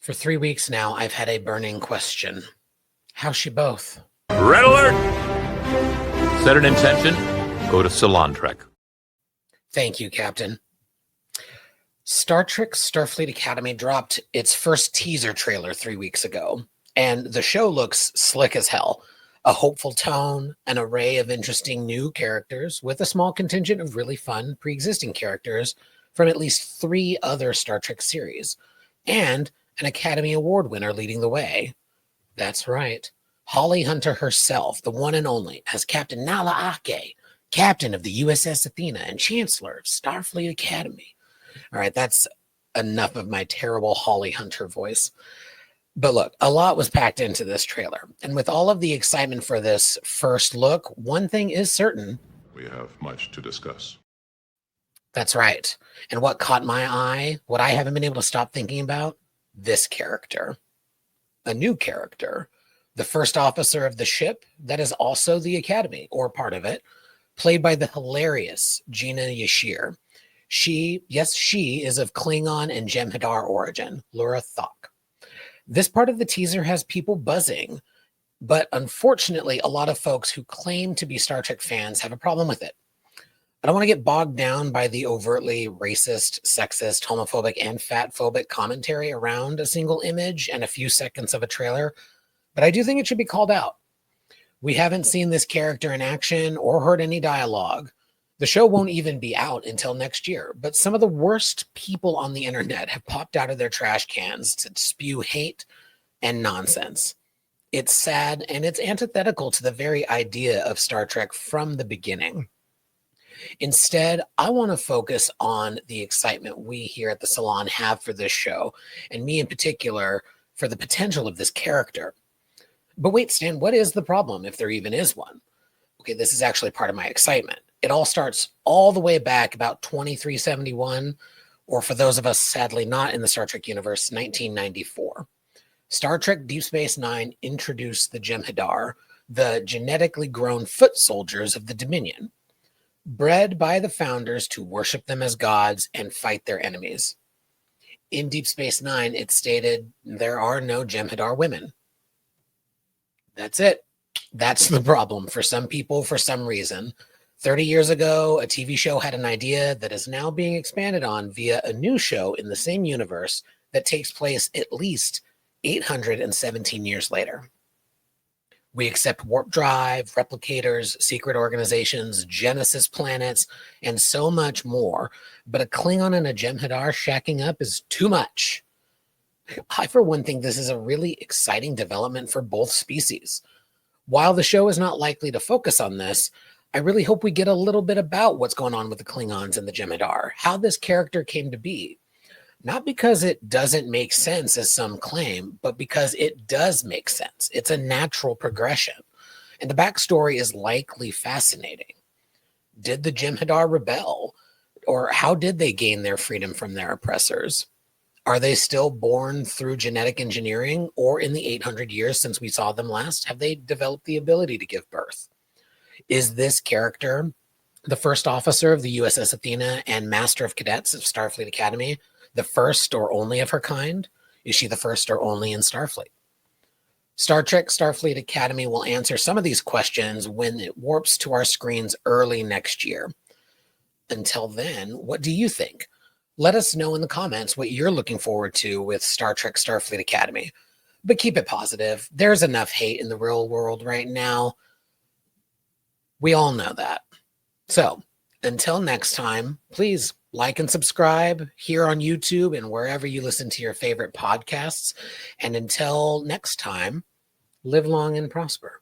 For 3 weeks now, I've had a burning question. How's she both? Red alert! Set an intention. Go to Salon Trek. Thank you, Captain. Star Trek Starfleet Academy dropped its first teaser trailer 3 weeks ago, and the show looks slick as hell. A hopeful tone, an array of interesting new characters, with a small contingent of really fun pre-existing characters from at least 3 other Star Trek series, and an Academy Award winner leading the way. That's right. Holly Hunter herself, the one and only, as Captain Nala Ake, captain of the USS Athena and chancellor of Starfleet Academy. All right, that's enough of my terrible Holly Hunter voice. But look, a lot was packed into this trailer. And with all of the excitement for this first look, one thing is certain. We have much to discuss. That's right. And what caught my eye, what I haven't been able to stop thinking about, this character. A new character. The first officer of the ship that is also the Academy, or part of it, played by the hilarious Gina Yashere. She is of Klingon and Jem'Hadar origin, Lura Thok. This part of the teaser has people buzzing, but unfortunately, a lot of folks who claim to be Star Trek fans have a problem with it. I don't want to get bogged down by the overtly racist, sexist, homophobic, and fatphobic commentary around a single image and a few seconds of a trailer, but I do think it should be called out. We haven't seen this character in action or heard any dialogue. The show won't even be out until next year, but some of the worst people on the internet have popped out of their trash cans to spew hate and nonsense. It's sad, and it's antithetical to the very idea of Star Trek from the beginning. Instead, I want to focus on the excitement we here at the Salon have for this show, and me in particular, for the potential of this character. But wait, Stan, what is the problem, if there even is one? Okay, this is actually part of my excitement. It all starts all the way back about 2371, or for those of us sadly not in the Star Trek universe, 1994. Star Trek Deep Space Nine introduced the Jem'Hadar, the genetically grown foot soldiers of the Dominion, bred by the founders to worship them as gods and fight their enemies. In Deep Space Nine, it stated there are no Jem'Hadar women. That's it. That's the problem for some people for some reason. 30 years ago, a TV show had an idea that is now being expanded on via a new show in the same universe that takes place at least 817 years later. We accept warp drive, replicators, secret organizations, Genesis planets, and so much more, but a Klingon and a Jem'Hadar shacking up is too much. I, for one, think this is a really exciting development for both species. While the show is not likely to focus on this, I really hope we get a little bit about what's going on with the Klingons and the Jem'Hadar, how this character came to be. Not because it doesn't make sense, as some claim, but because it does make sense. It's a natural progression. And the backstory is likely fascinating. Did the Jem'Hadar rebel? Or how did they gain their freedom from their oppressors? Are they still born through genetic engineering? Or in the 800 years since we saw them last, have they developed the ability to give birth? Is this character the first officer of the USS Athena and master of cadets of Starfleet Academy, the first or only of her kind? Is she the first or only in Starfleet? Star Trek Starfleet Academy will answer some of these questions when it warps to our screens early next year. Until then, what do you think? Let us know in the comments what you're looking forward to with Star Trek Starfleet Academy. But keep it positive. There's enough hate in the real world right now. We all know that. So, until next time, please like and subscribe here on YouTube and wherever you listen to your favorite podcasts. And until next time, live long and prosper.